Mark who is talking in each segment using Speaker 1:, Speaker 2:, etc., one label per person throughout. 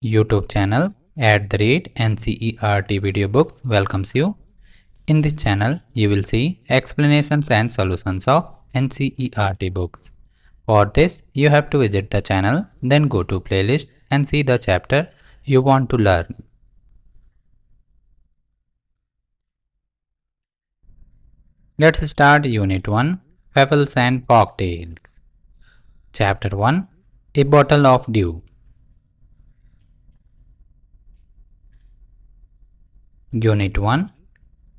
Speaker 1: YouTube channel @NCERT Video Books welcomes you. In this channel, you will see explanations and solutions of NCERT books. For this, you have to visit the channel, then go to playlist and see the chapter you want to learn. Let's start Unit 1, Fables and Folk Tales. Chapter 1, A Bottle of Dew. Unit 1,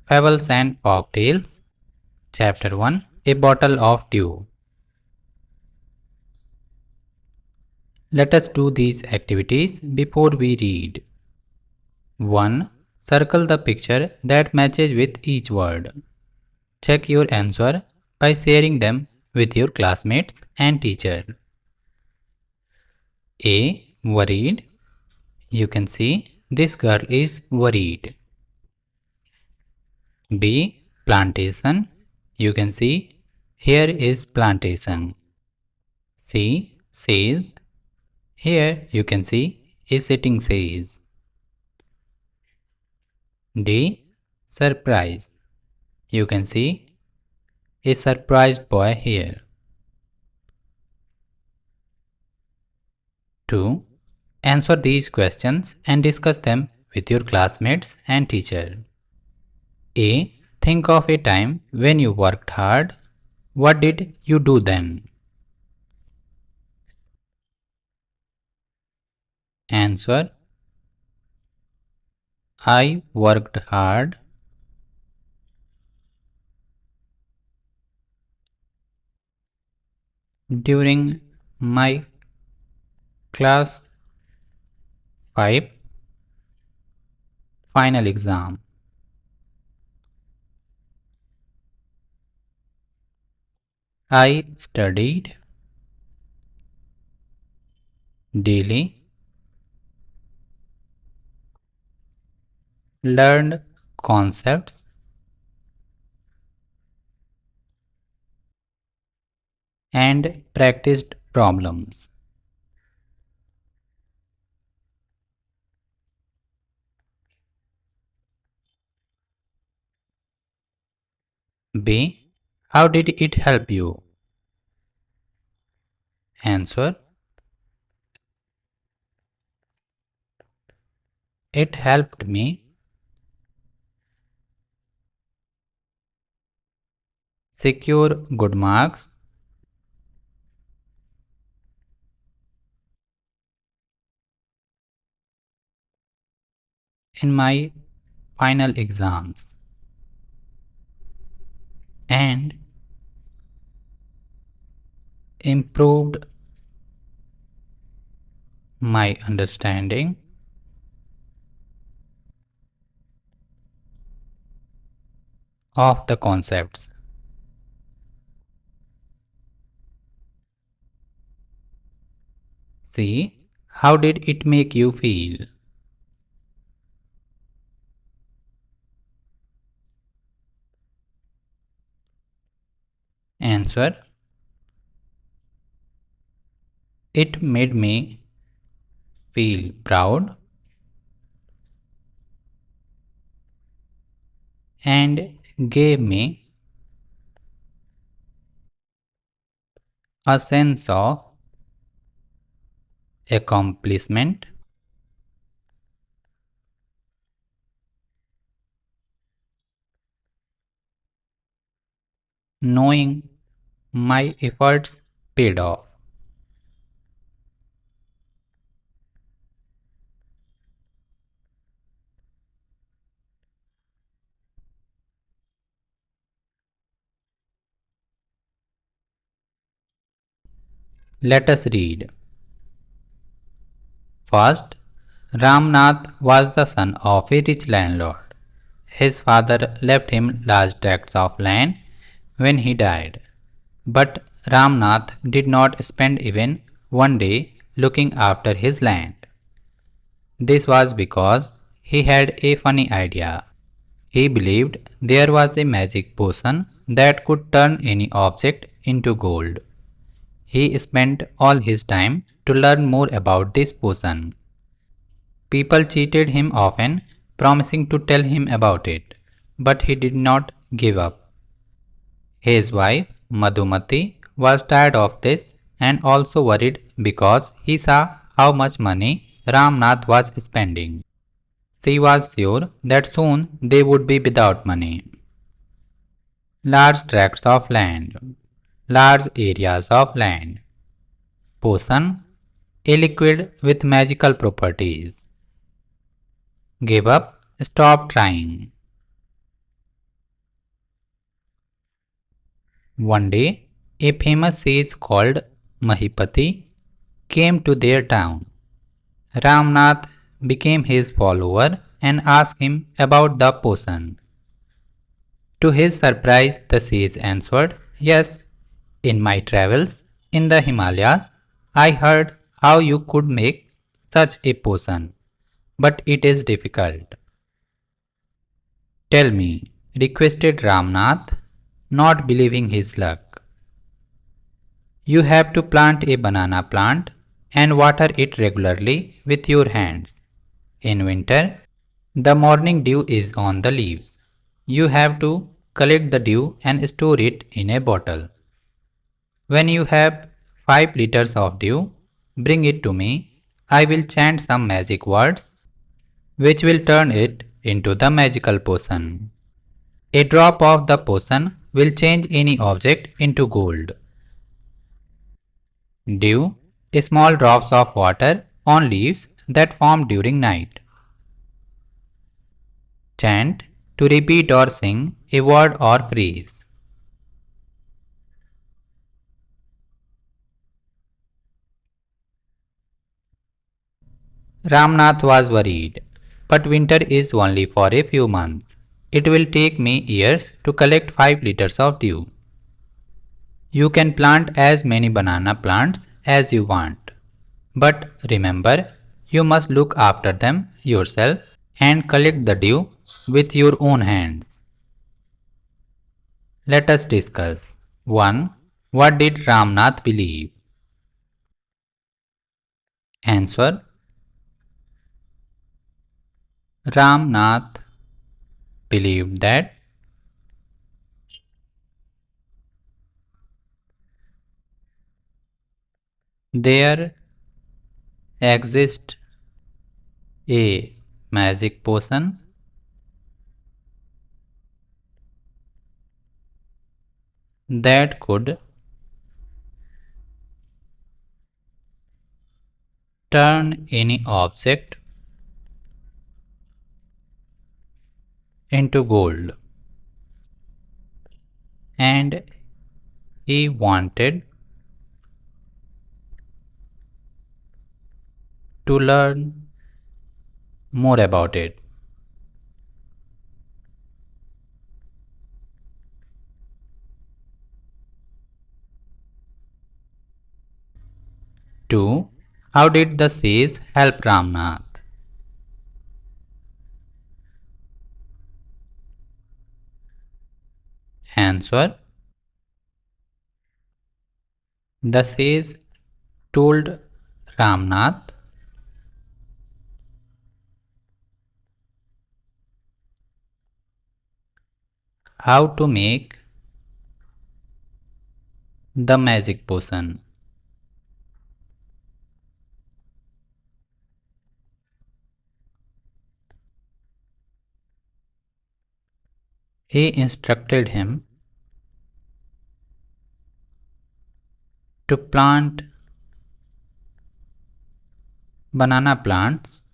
Speaker 1: Fables and Folk Tales. Chapter 1, A Bottle of Dew. Let us do these activities before we read. 1. Circle the picture that matches with each word. Check your answer by sharing them with your classmates and teacher. A. Worried. You can see this girl is worried. B. Plantation. You can see here is plantation. C. Says. Here you can see a sitting says. D. Surprise. You can see a surprised boy here. 2. Answer these questions and discuss them with your classmates and teacher. A. Think of a time when you worked hard. What did you do then? Answer. I worked hard during my class 5 final exam. I studied daily, learned concepts, and practiced problems. B. How did it help you? Answer. It helped me secure good marks, in my final exams and improved my understanding of the concepts. C. How did it make you feel? Answer. It made me feel proud and gave me a sense of accomplishment, knowing my efforts paid off. Let us read. First, Ramnath was the son of a rich landlord. His father left him large tracts of land when he died. But Ramnath did not spend even one day looking after his land. This was because he had a funny idea. He believed there was a magic potion that could turn any object into gold. He spent all his time to learn more about this potion. People cheated him often, promising to tell him about it, but he did not give up. His wife, Madhumati, was tired of this and also worried because he saw how much money Ramnath was spending. She was sure that soon they would be without money. Large tracts of land, large areas of land. Potion, a liquid with magical properties. Give up, stop trying. One day, a famous sage called Mahipati came to their town. Ramnath became his follower and asked him about the potion. To his surprise, the sage answered, "Yes, in my travels in the Himalayas, I heard how you could make such a potion, but it is difficult." "Tell me," requested Ramnath, not believing his luck. "You have to plant a banana plant and water it regularly with your hands. In winter, the morning dew is on the leaves. You have to collect the dew and store it in a bottle. When you have 5 liters of dew, bring it to me. I will chant some magic words which will turn it into the magical potion. A drop of the potion will change any object into gold." Dew, small drops of water on leaves that form during night. Chant, to repeat or sing a word or phrase. Ramnath was worried, but winter is only for a few months. It will take me years to collect 5 liters of dew. You can plant as many banana plants as you want. But remember, you must look after them yourself and collect the dew with your own hands. Let us discuss. 1. What did Ramnath believe? Answer. Ramnath believed that there exists a magic potion that could turn any object into gold, and he wanted to learn more about it. 2. How did the sage help Ramnath? Answer. The sage told Ramnath how to make the magic potion. He instructed him to plant banana plants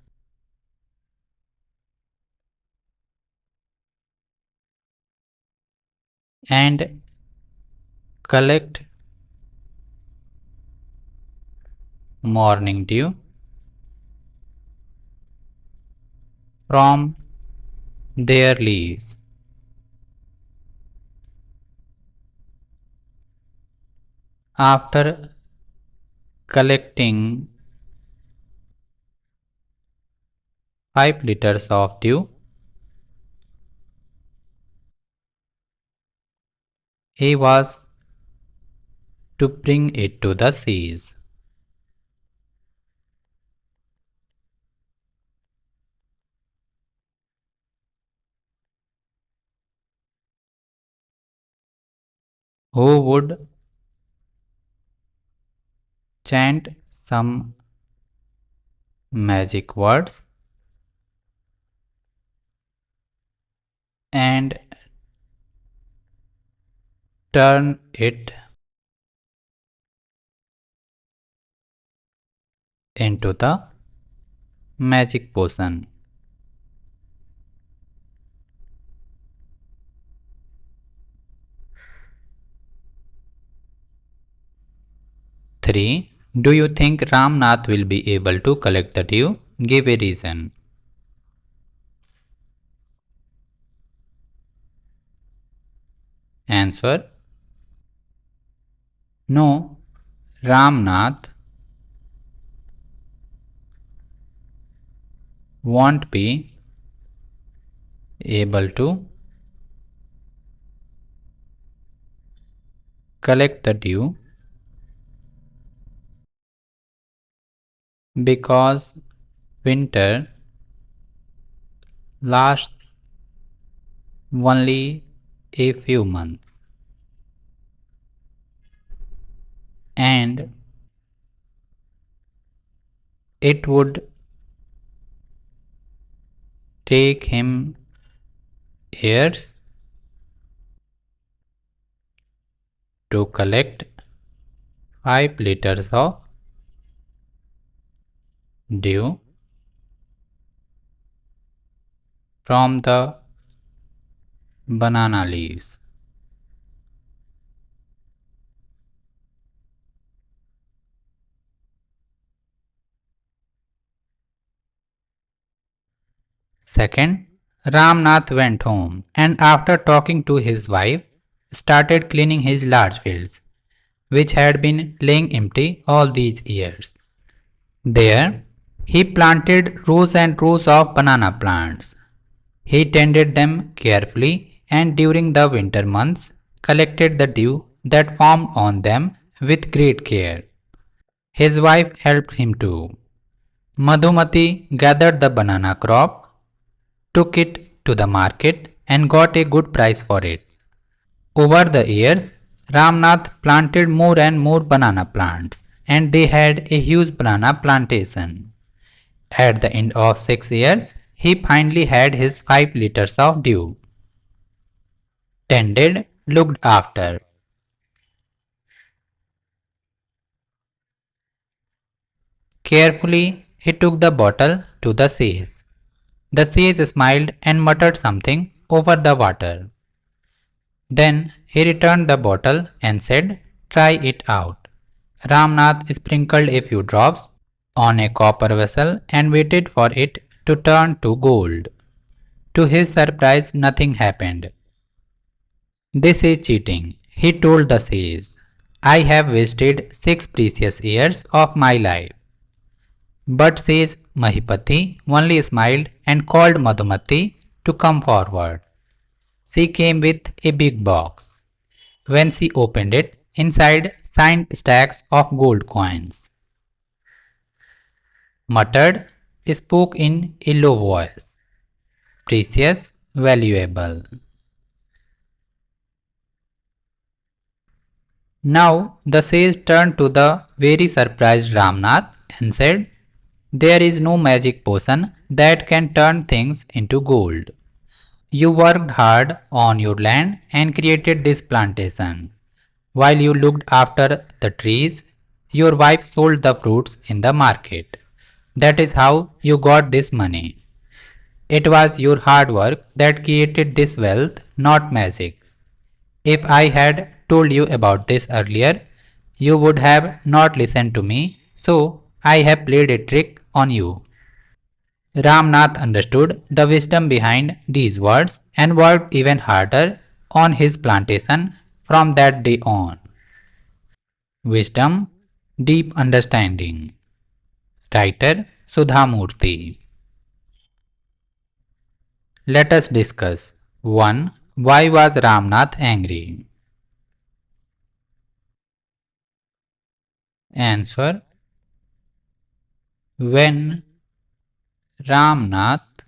Speaker 1: and collect morning dew from their leaves. After collecting 5 liters of dew, he was to bring it to the seas. who would chant some magic words and turn it into the magic potion. 3. Do you think Ramnath will be able to collect the dew? Give a reason. Answer. No, Ramnath won't be able to collect the dew because winter lasts only a few months and it would take him years to collect 5 liters of dew from the banana leaves. Second, Ramnath went home and after talking to his wife, started cleaning his large fields, which had been laying empty all these years. There, he planted rows and rows of banana plants. He tended them carefully and during the winter months collected the dew that formed on them with great care. His wife helped him too. Madhumati gathered the banana crop, took it to the market and got a good price for it. Over the years, Ramnath planted more and more banana plants and they had a huge banana plantation. At the end of 6 years, he finally had his 5 liters of dew. Tended, looked after. Carefully, he took the bottle to the sage. The sage smiled and muttered something over the water. Then he returned the bottle and said, "Try it out." Ramnath sprinkled a few drops on a copper vessel and waited for it to turn to gold. To his surprise, nothing happened. "This is cheating," he told the sage. "I have wasted 6 precious years of my life." But sage Mahipati only smiled and called Madhumati to come forward. She came with a big box. When she opened it, inside shined stacks of gold coins. Muttered, spoke in a low voice. "Precious, valuable." Now the sage turned to the very surprised Ramnath and said, "There is no magic potion that can turn things into gold. You worked hard on your land and created this plantation. While you looked after the trees, your wife sold the fruits in the market. That is how you got this money. It was your hard work that created this wealth, not magic. If I had told you about this earlier, you would have not listened to me, so I have played a trick on you." Ramnath understood the wisdom behind these words and worked even harder on his plantation from that day on. Wisdom, deep understanding. Writer Sudhamurti. Let us discuss. 1. Why was Ramnath angry? Answer. When Ramnath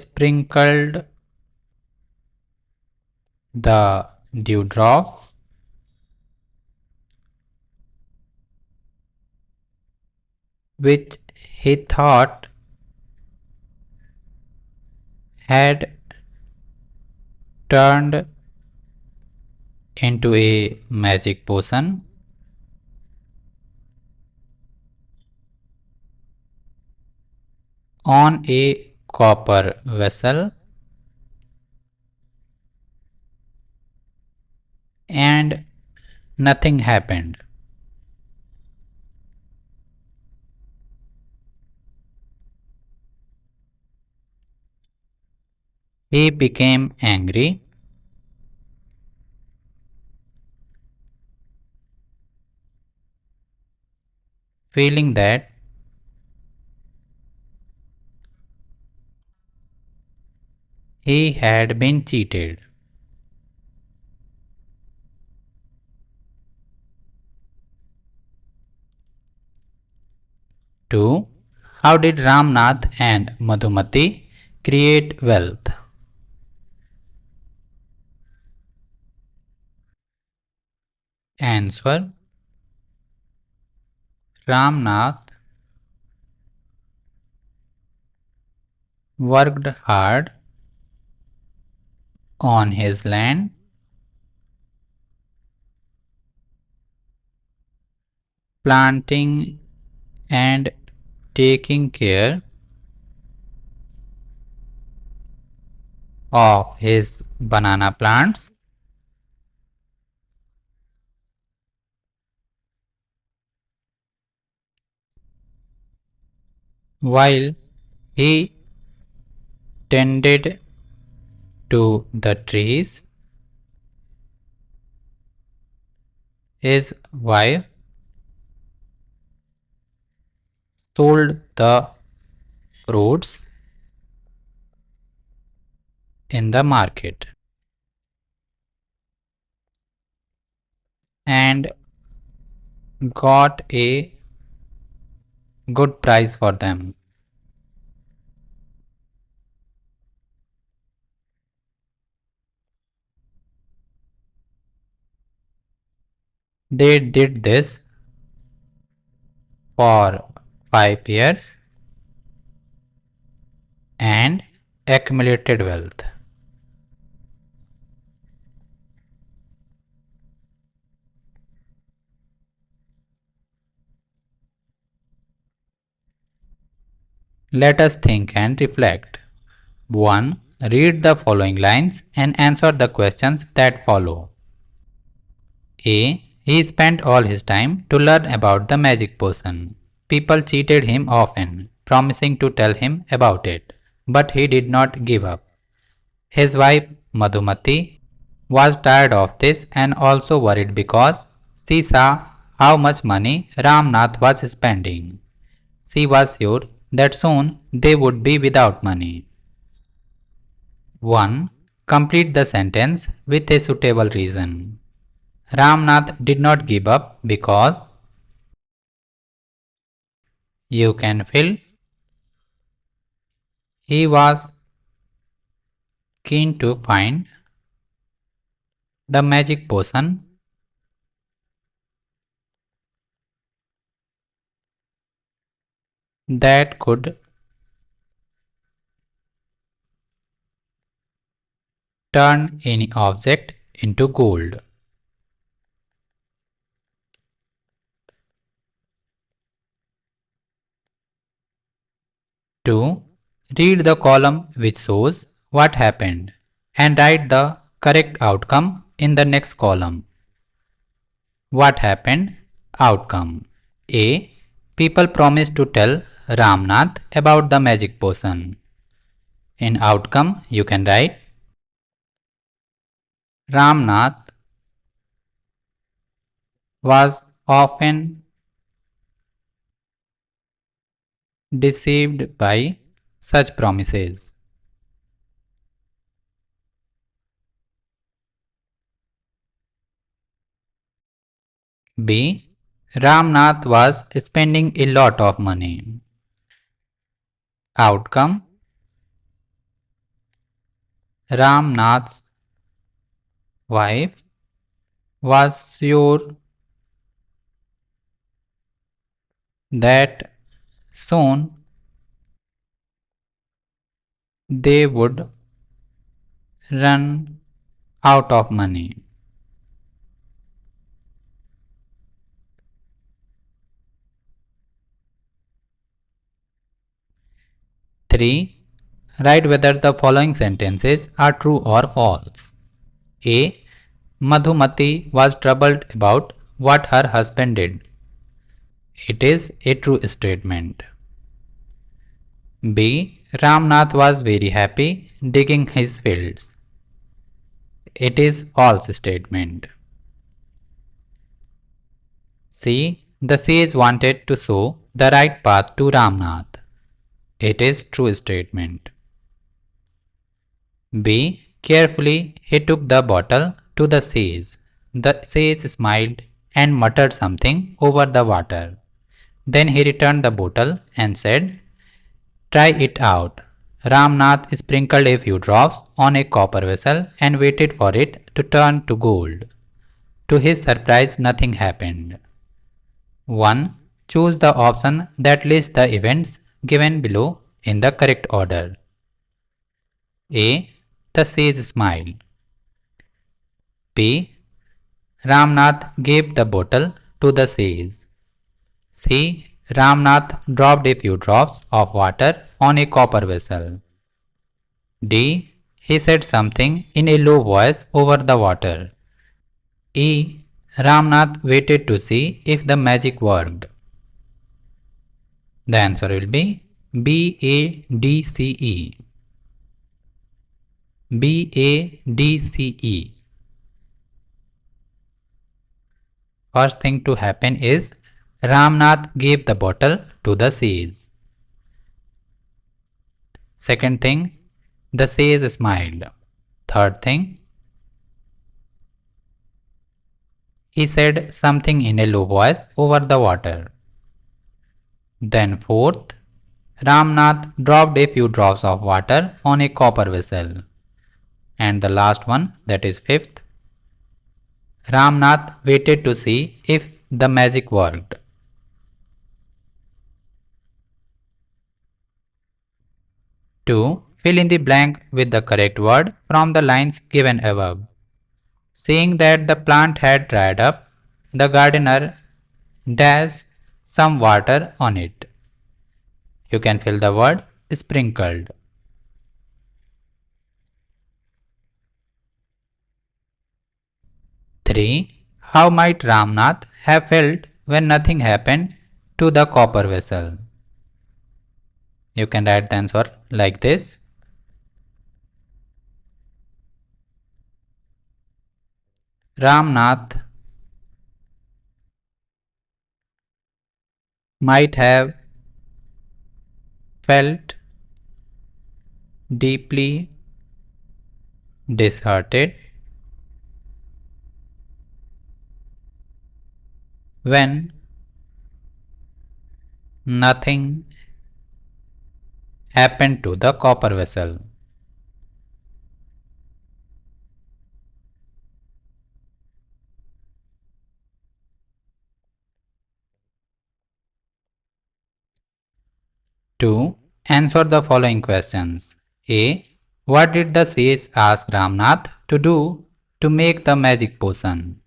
Speaker 1: sprinkled the dewdrops, which he thought had turned into a magic potion, on a copper vessel, and nothing happened. He became angry, feeling that he had been cheated. 2. How did Ramnath and Madhumati create wealth? Answer: Ramnath worked hard on his land, planting and taking care of his banana plants, while he tended to the trees. His wife sold the fruits in the market and got a good price for them. They did this for 5 years and accumulated wealth. Let us think and reflect. 1. Read the following lines and answer the questions that follow. A. He spent all his time to learn about the magic potion. People cheated him often, promising to tell him about it, but he did not give up. His wife, Madhumati, was tired of this and also worried because she saw how much money Ramnath was spending. She was sure that soon they would be without money. 1. Complete the sentence with a suitable reason. Ramnath did not give up because you can fill. He was keen to find the magic potion that could turn any object into gold. 2. Read the column which shows what happened and write the correct outcome in the next column. What happened? Outcome. A. People promised to tell Ramnath about the magic potion. In outcome, you can write Ramnath was often deceived by such promises. B. Ramnath was spending a lot of money. Outcome: Ramnath's wife was sure that soon they would run out of money. 3. Write whether the following sentences are true or false. A. Madhumati was troubled about what her husband did. It is a true statement. B. Ramnath was very happy digging his fields. It is false statement. C. The sage wanted to show the right path to Ramnath. It is true statement. B. Carefully he took the bottle to the sage. The sage smiled and muttered something over the water. Then he returned the bottle and said, "Try it out." Ramnath sprinkled a few drops on a copper vessel and waited for it to turn to gold. To his surprise, nothing happened. 1. Choose the option that lists the events given below in the correct order. A. The sage smiled. B. Ramnath gave the bottle to the sage. C. Ramnath dropped a few drops of water on a copper vessel. D. He said something in a low voice over the water. E. Ramnath waited to see if the magic worked. The answer will be B, A, D, C, E. B, A, D, C, E. First thing to happen is Ramnath gave the bottle to the sage. Second thing, the sage smiled. Third thing, he said something in a low voice over the water. Then fourth, Ramnath dropped a few drops of water on a copper vessel. And the last one, that is fifth, Ramnath waited to see if the magic worked. 2. Fill in the blank with the correct word from the lines given above. Seeing that the plant had dried up, the gardener dashed some water on it. You can fill the word sprinkled. 3. How might Ramnath have felt when nothing happened to the copper vessel? You can write the answer like this. Ramnath might have felt deeply disheartened when nothing happened to the copper vessel. To answer the following questions. A. What did the sage ask Ramnath to do to make the magic potion?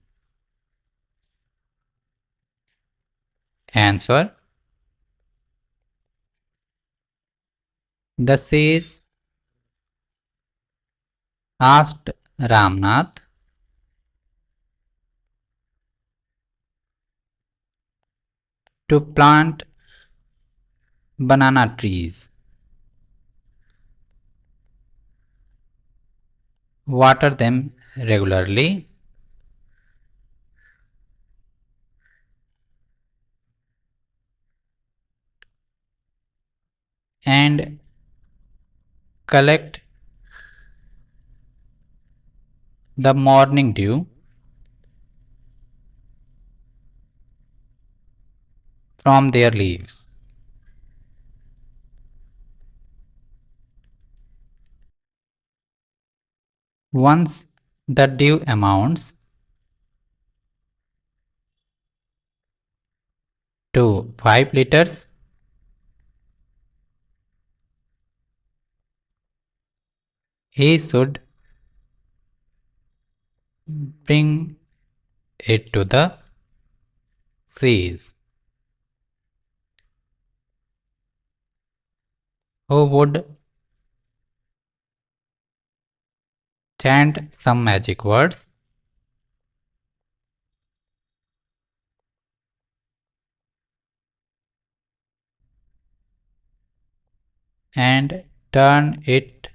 Speaker 1: Answer. The sage asked Ramnath to plant banana trees, water them regularly, and collect the morning dew from their leaves. Once The due amounts to 5 liters. He should bring it to the seas. Who would chant some magic words and turn it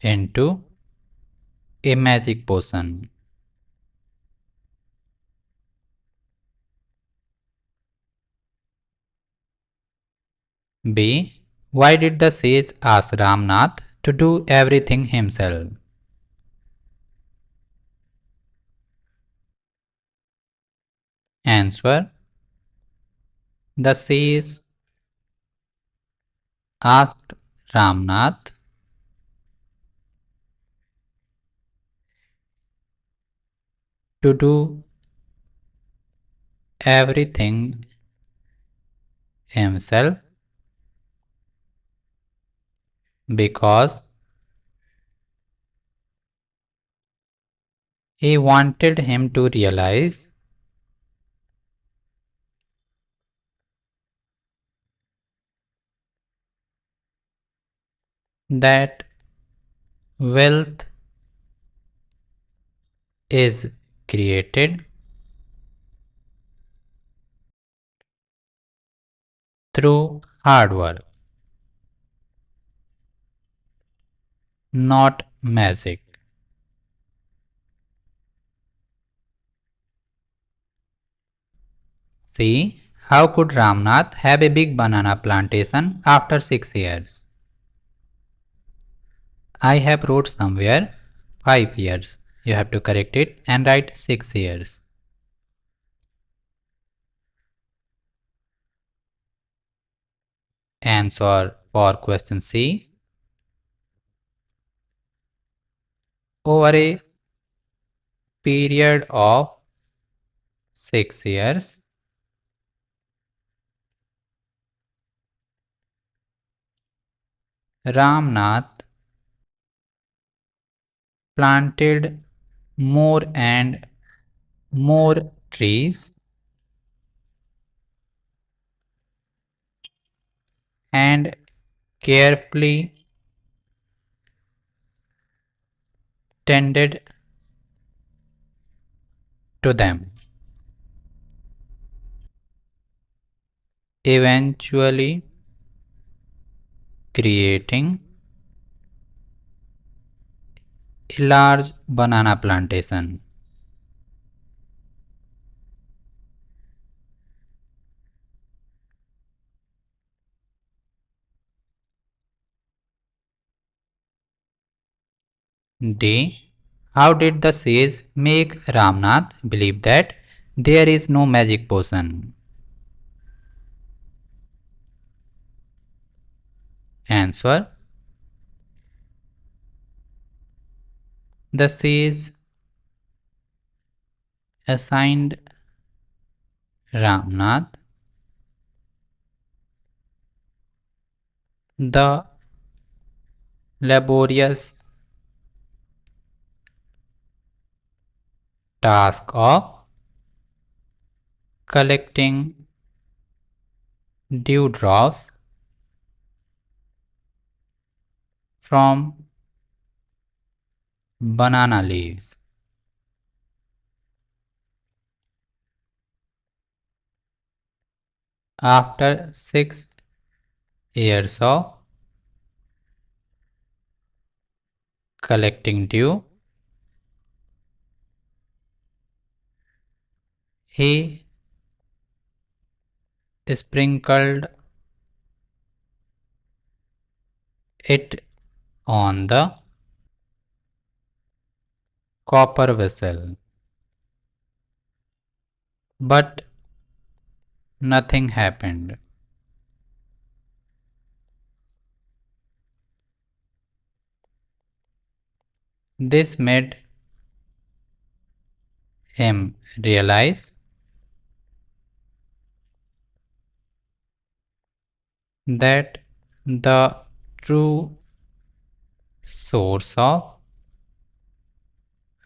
Speaker 1: into a magic potion. B. Why did the sage ask Ramnath to do everything himself? Answer. The sage asked Ramnath to do everything himself because he wanted him to realize that wealth is created through hard work, not magic. See, how could Ramnath have a big banana plantation after 6 years? I have wrote somewhere 5 years. You have to correct it and write 6 years. Answer for question C. Over a period of 6 years, Ramnath planted more and more trees and carefully tended to them, eventually creating a large banana plantation. D. How did the sage make Ramnath believe that there is no magic potion? Answer. The sage assigned Ramnath the laborious task of collecting dewdrops from banana leaves. After 6 years of collecting dew, he sprinkled it on the copper vessel, but nothing happened. This made him realize that the true source of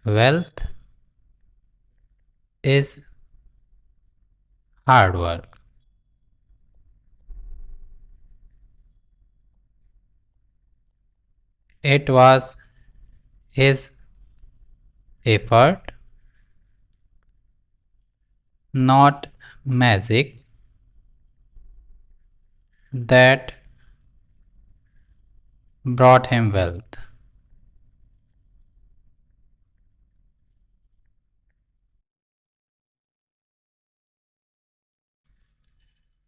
Speaker 1: wealth is hard work. It was his effort, not magic, that brought him wealth.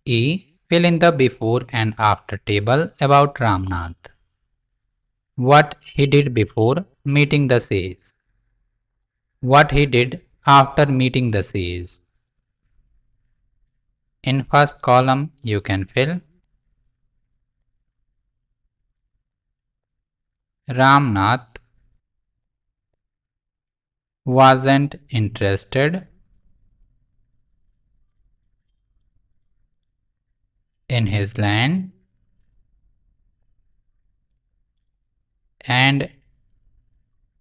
Speaker 1: E. Fill in the before and after table about Ramnath. What he did before meeting the sage. What he did after meeting the sage. In first column you can fill Ramnath wasn't interested in his land and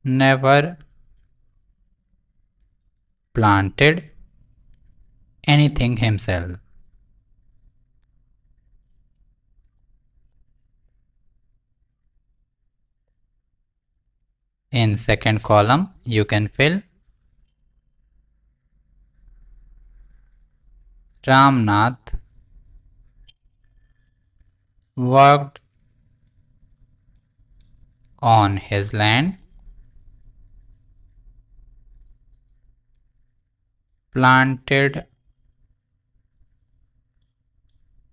Speaker 1: never planted anything himself. In second column you can fill Ramnath worked on his land, planted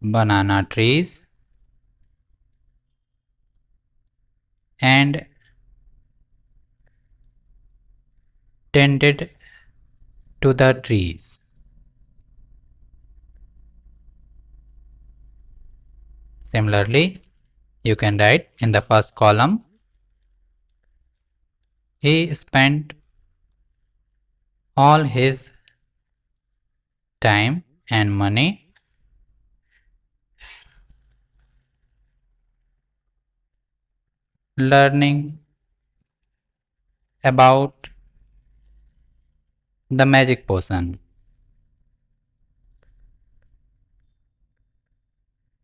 Speaker 1: banana trees and tended to the trees. Similarly, you can write in the first column, he spent all his time and money learning about the magic potion.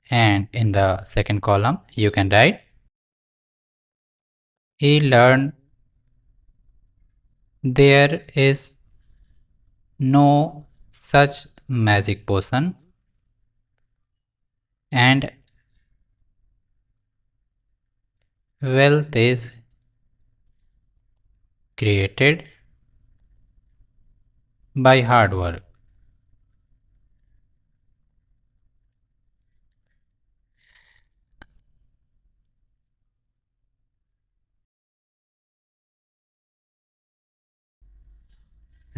Speaker 1: And in the second column, you can write, he learned there is no such magic potion and wealth is created by hard work.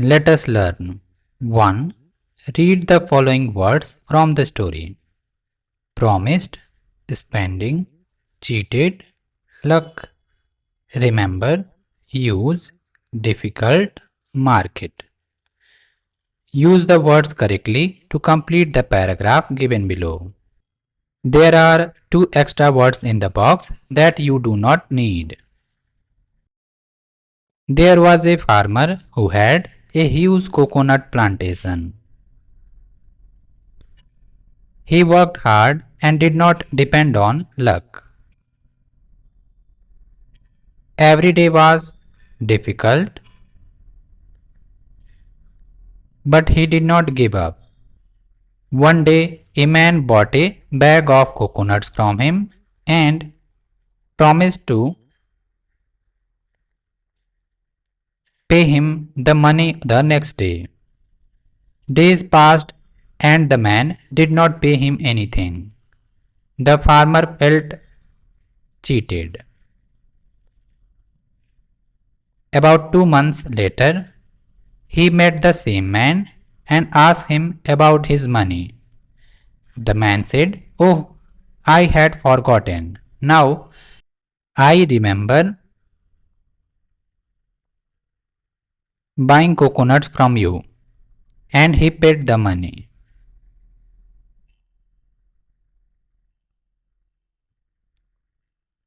Speaker 1: Let us learn. 1. Read the following words from the story. Promised, spending, cheated, luck. Remember, use, difficult, market. Use the words correctly to complete the paragraph given below. There are 2 extra words in the box that you do not need. There was a farmer who had a huge coconut plantation. He worked hard and did not depend on luck. Every day was difficult, but he did not give up. One day, a man bought a bag of coconuts from him and promised to pay him the money the next day. Days passed and the man did not pay him anything. The farmer felt cheated. About 2 months later, he met the same man and asked him about his money. The man said, "Oh, I had forgotten. Now I remember buying coconuts from you, and he paid the money.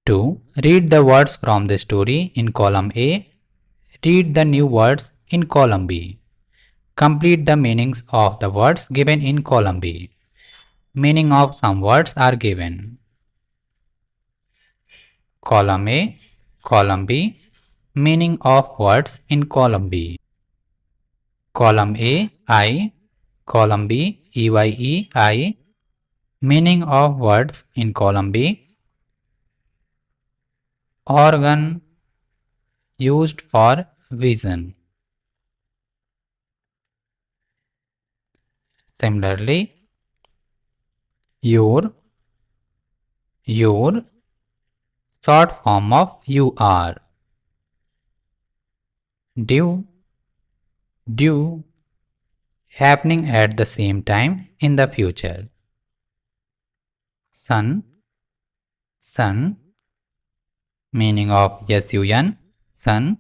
Speaker 1: 2. Read the words from the story in column A. Read the new words in column B. Complete the meanings of the words given in column B. Meaning of some words are given. Column A, column B. Meaning of words in column B. Column A, I. Column B, EYE, I. Meaning of words in column B. Organ used for vision. Similarly, your, short form of you are. Due, happening at the same time in the future. Sun, meaning of sun, sun,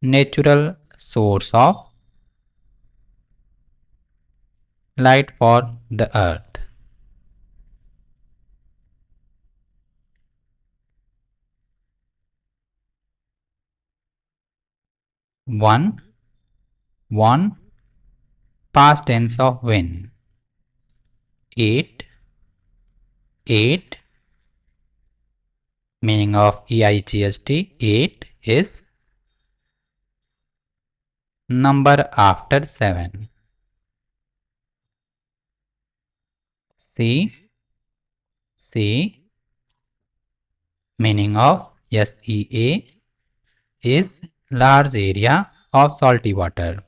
Speaker 1: natural source of light for the earth. One, past tense of win. Eight, meaning of EIGST, 8 is number after 7. C, meaning of SEA is large area of salty water.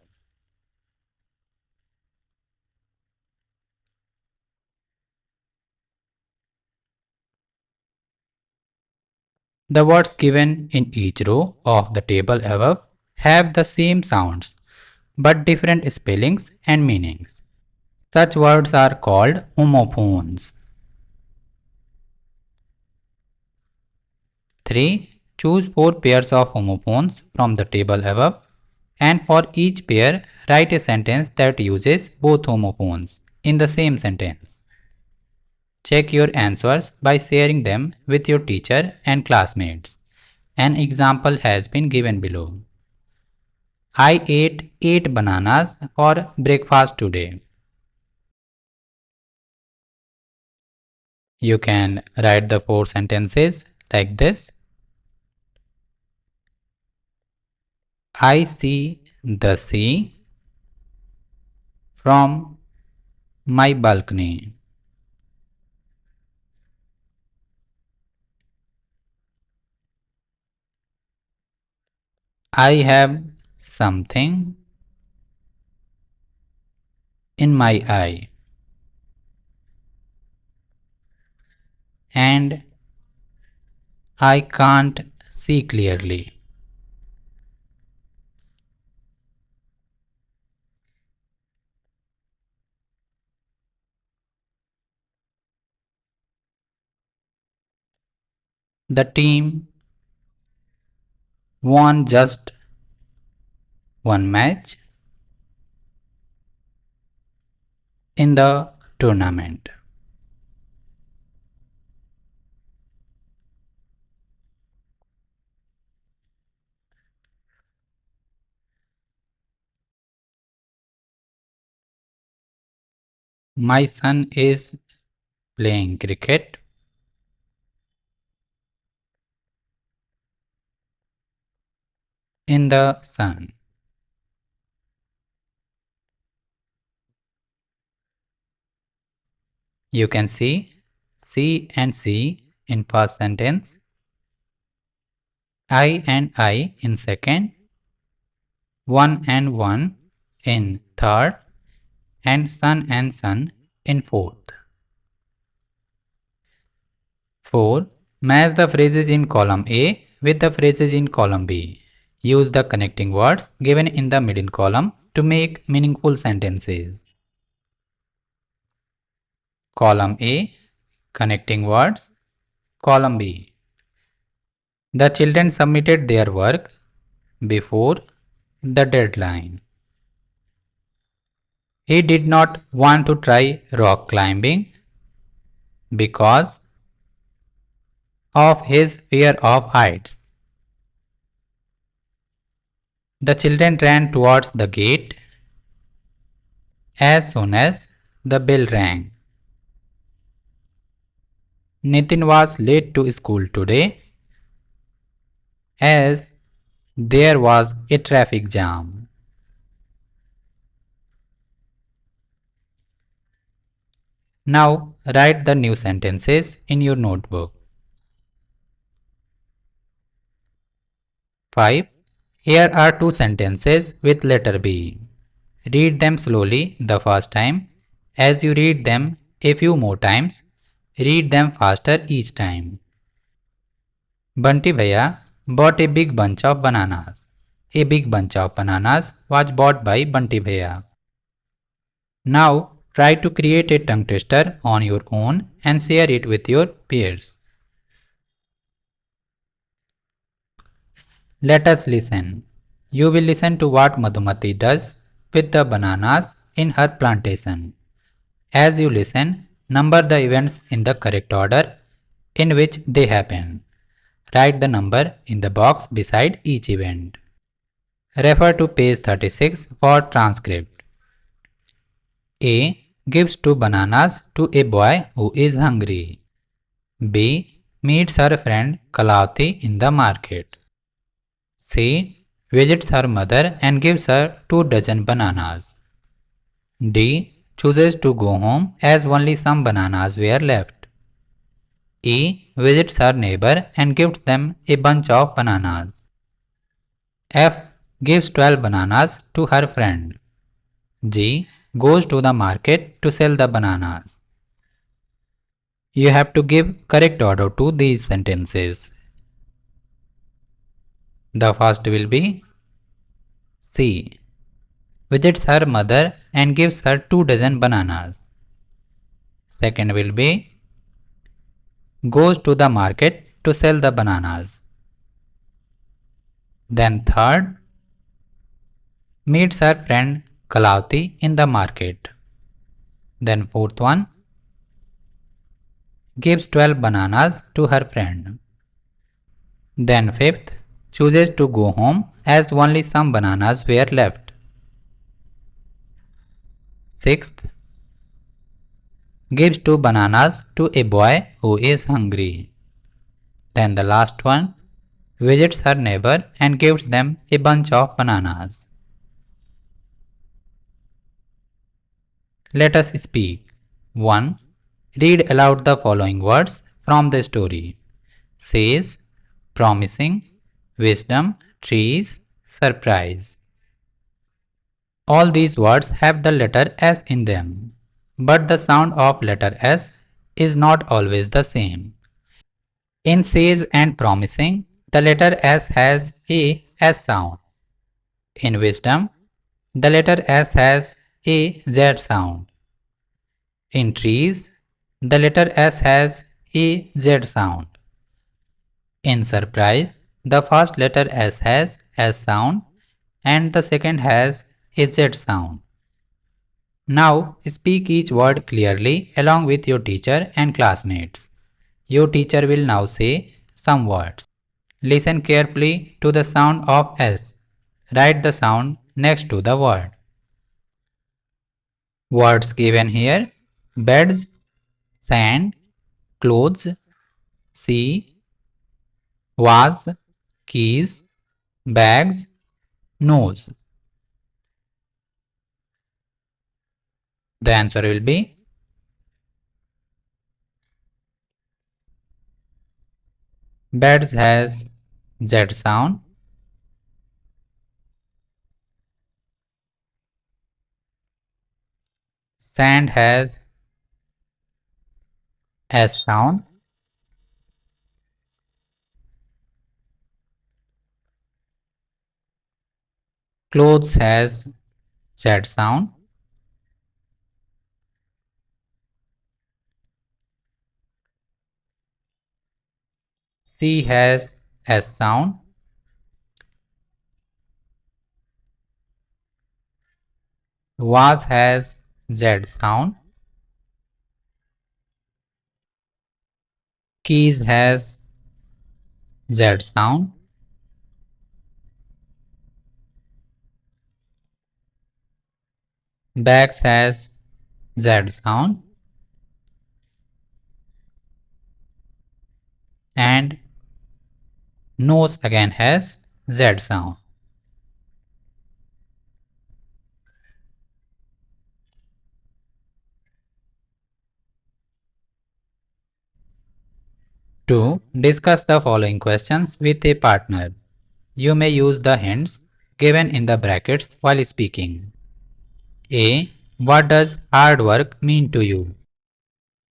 Speaker 1: The words given in each row of the table above have the same sounds but different spellings and meanings. Such words are called homophones. 3. Choose 4 pairs of homophones from the table above, and for each pair write a sentence that uses both homophones in the same sentence. Check your answers by sharing them with your teacher and classmates. An example has been given below. I ate 8 bananas for breakfast today. You can write the 4 sentences like this. I see the sea from my balcony. I have something in my eye, and I can't see clearly. The team won just one match in the tournament. My son is playing cricket in the sun. You can see C and C in first sentence, I and I in second, one and one in third, and sun in fourth. 4. Match the phrases in column A with the phrases in column B. Use the connecting words given in the middle column to make meaningful sentences. Column A, connecting words. Column B. The children submitted their work before the deadline. He did not want to try rock climbing because of his fear of heights. The children ran towards the gate as soon as the bell rang. Nitin was late to school today as there was a traffic jam. Now write the new sentences in your notebook. 5. Here are two sentences with letter B. Read them slowly the first time. As you read them a few more times, read them faster each time. Bunty Bhaiya bought a big bunch of bananas. A big bunch of bananas was bought by Bunty Bhaiya. Now try to create a tongue twister on your own and share it with your peers. Let us listen. You will listen to what Madhumati does with the bananas in her plantation. As you listen, number the events in the correct order in which they happen. Write the number in the box beside each event. Refer to page 36 for transcript. A gives two bananas to a boy who is hungry. B meets her friend Kalavati in the market. C visits her mother and gives her 2 dozen bananas. D chooses to go home as only some bananas were left. E visits her neighbor and gives them a bunch of bananas. F gives 12 bananas to her friend. G goes to the market to sell the bananas. You have to give correct order to these sentences. The first will be C. Visits her mother and gives her 2 dozen bananas. Second will be goes to the market to sell the bananas. Then third, meets her friend Kalavati in the market. Then fourth one, gives 12 bananas to her friend. Then fifth, chooses to go home as only some bananas were left. Sixth, gives 2 bananas to a boy who is hungry. Then the last one, visits her neighbor and gives them a bunch of bananas. Let us speak. 1. Read aloud the following words from the story. Says, promising, wisdom, trees, surprise. All these words have the letter S in them, but the sound of letter S is not always the same. In says and promising, the letter S has a S sound. In wisdom, the letter S has a Z sound. In trees, the letter S has a Z sound. In surprise, the first letter S has S sound and the second has a Z sound. Now speak each word clearly along with your teacher and classmates. Your teacher will now say some words. Listen carefully to the sound of S. Write the sound next to the word. Words given here: beds, sand, clothes, sea, vase, keys, bags, nose. The answer will be beds has Z sound, sand has S sound, clothes has Z sound, sea has S sound, Was has Z sound. Keys has Z sound. Bags has Z sound. And nose again has Z sound. To discuss the following questions with a partner, you may use the hints given in the brackets while speaking. A. What does hard work mean to you?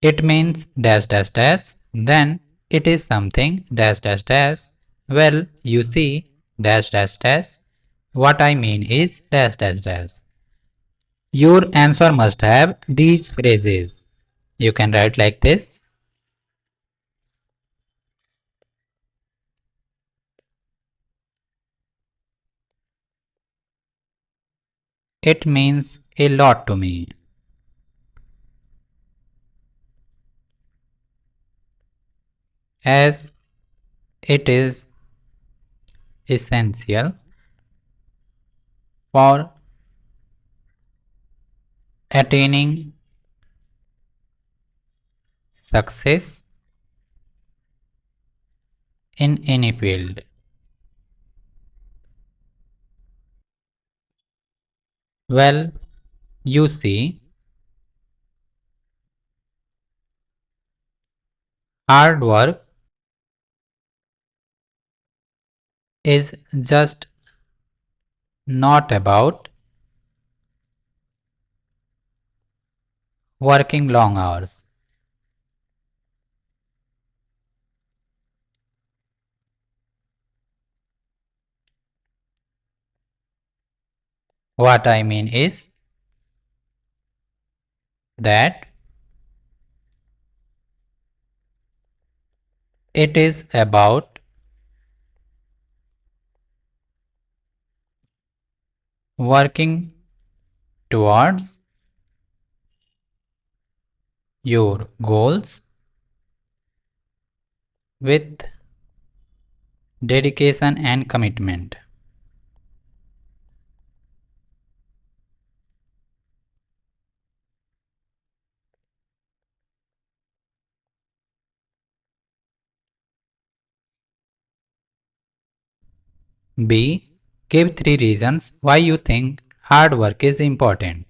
Speaker 1: It means dash dash dash. Then it is something dash dash dash. Well, you see dash dash dash. What I mean is dash dash dash. Your answer must have these phrases. You can write like this. It means a lot to me. As it is essential for attaining success in any field. Well, you see, hard work is just not about working long hours. What I mean is that it is about working towards your goals with dedication and commitment. B. Give 3 reasons why you think hard work is important.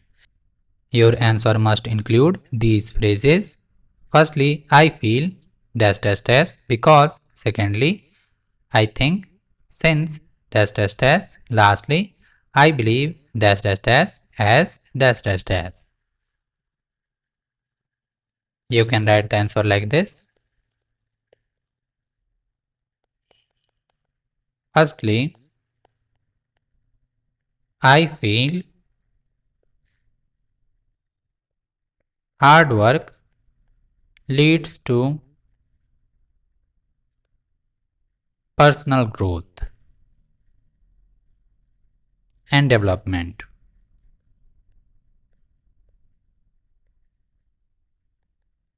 Speaker 1: Your answer must include these phrases. Firstly, I feel dash dash dash because. Secondly, I think since dash dash dash. Lastly, I believe dash dash dash as dash dash dash. You can write the answer like this. Firstly, I feel hard work leads to personal growth and development.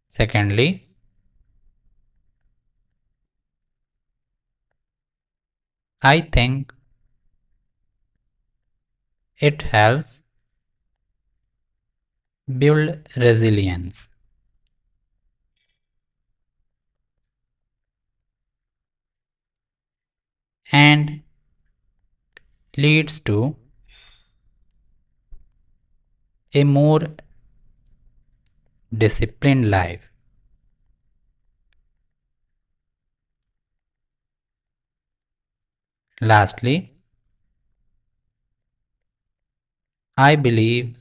Speaker 1: Secondly, I think it helps build resilience and leads to a more disciplined life. Lastly, I believe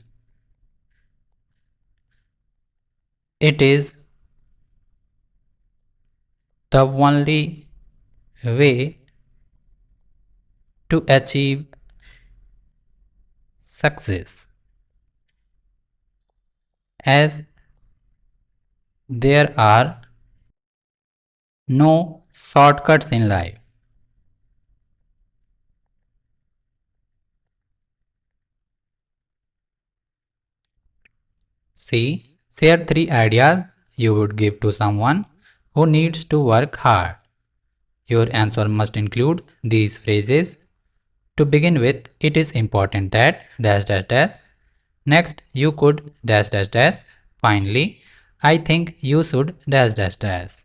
Speaker 1: it is the only way to achieve success, as there are no shortcuts in life. C. Share 3 ideas you would give to someone who needs to work hard. Your answer must include these phrases. To begin with, it is important that dash dash dash. Next, you could dash dash dash. Finally, I think you should dash dash dash.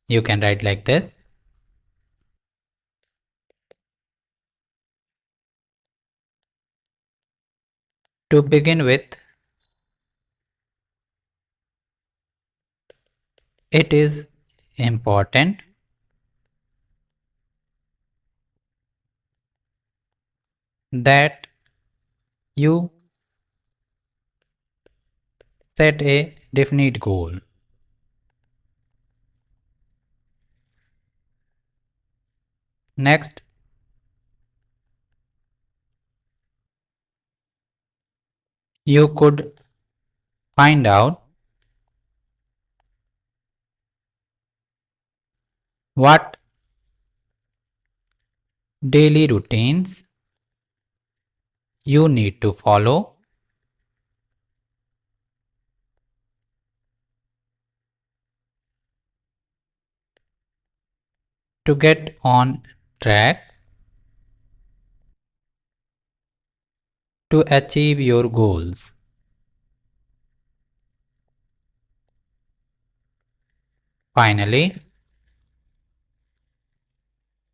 Speaker 1: You can write like this. To begin with, it is important that you set a definite goal. Next, you could find out what daily routines you need to follow to get on track to achieve your goals. Finally,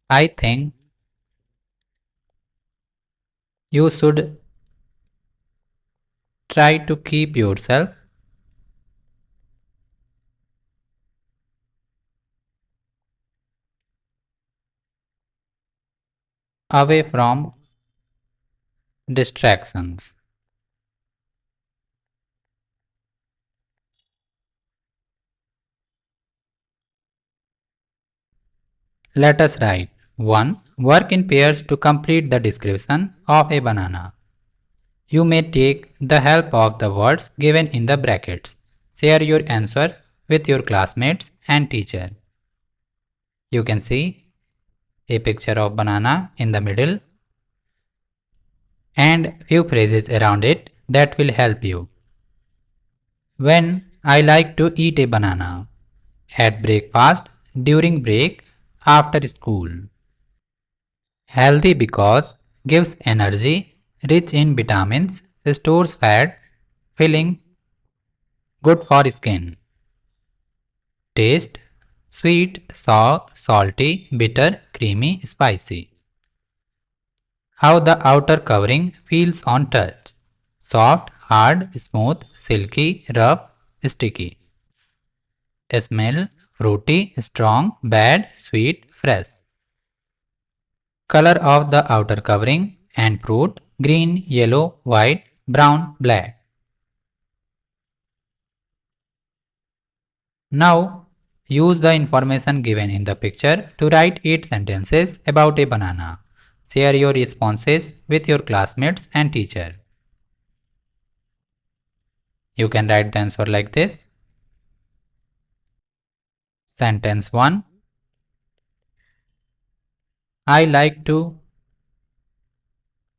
Speaker 1: I think you should try to keep yourself away from distractions. Let us write 1. Work in pairs to complete the description of a banana. You may take the help of the words given in the brackets. Share your answers with your classmates and teacher. You can see a picture of banana in the middle and few phrases around it that will help you. When I like to eat a banana. At breakfast, during break, after school. Healthy because gives energy, rich in vitamins, stores fat, filling, good for skin. Taste sweet, sour, salty, bitter, creamy, spicy. How the outer covering feels on touch. Soft, hard, smooth, silky, rough, sticky. Smell fruity, strong, bad, sweet, fresh. Color of the outer covering and fruit green, yellow, white, brown, black. Now use the information given in the picture to write 8 sentences about a banana. Share your responses with your classmates and teacher. You can write the answer like this. Sentence 1. I like to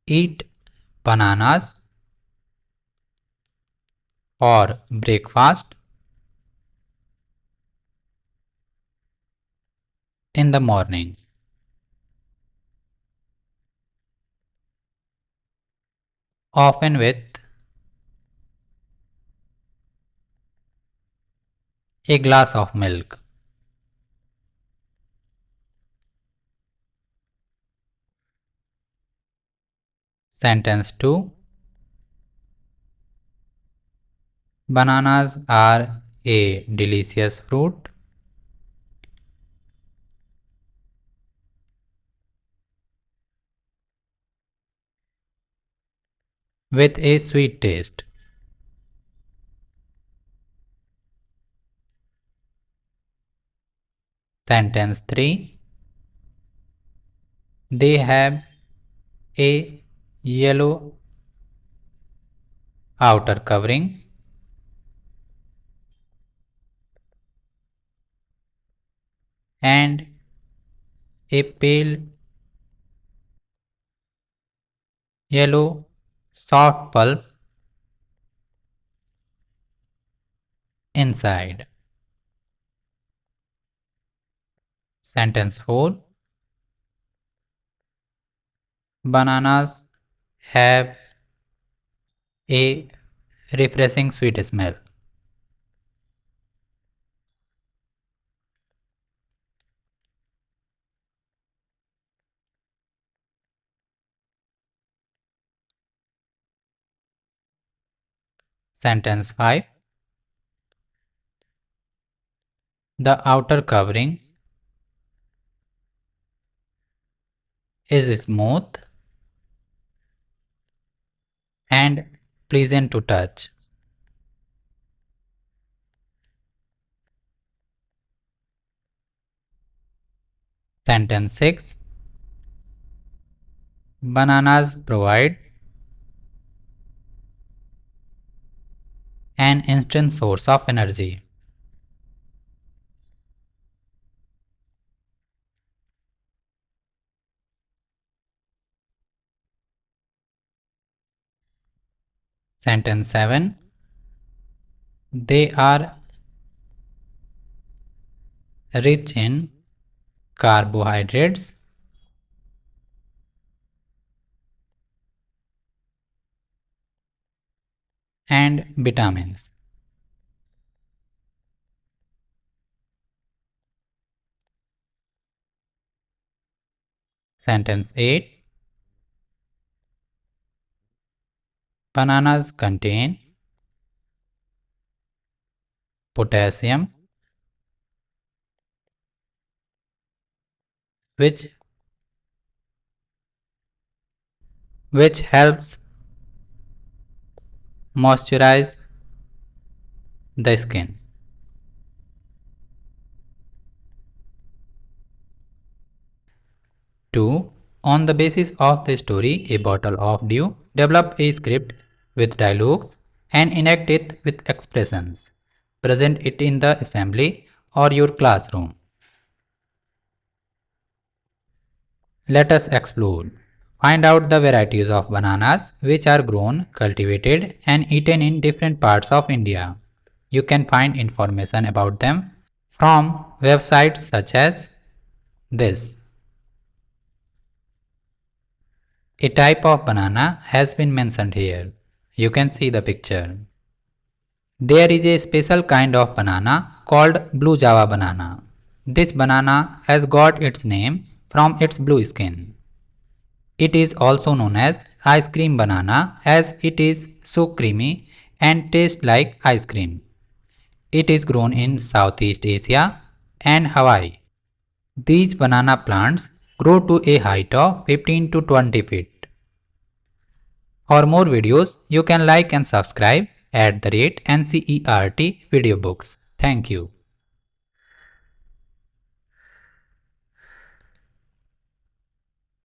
Speaker 1: eat bananas for breakfast in the morning. Often with a glass of milk. Sentence 2. Bananas are a delicious fruit with a sweet taste. Sentence 3. They have a yellow outer covering and a pale yellow soft pulp inside. Sentence 4. Bananas have a refreshing sweet smell. Sentence 5. The outer covering is smooth and pleasant to touch. Sentence 6. Bananas provide an instant source of energy. Sentence 7. They are rich in carbohydrates and vitamins. Sentence 8. Bananas contain potassium, which helps moisturize the skin. 2. On the basis of the story A Bottle of Dew, develop a script with dialogues and enact it with expressions. Present it in the assembly or your classroom. Let us explore. Find out the varieties of bananas which are grown, cultivated and eaten in different parts of India. You can find information about them from websites such as this. A type of banana has been mentioned here. You can see the picture. There is a special kind of banana called blue Java banana. This banana has got its name from its blue skin. It is also known as ice cream banana as it is so creamy and tastes like ice cream. It is grown in Southeast Asia and Hawaii. These banana plants grow to a height of 15 to 20 feet. For more videos, you can like and subscribe at @NCERT Video Books. Thank you.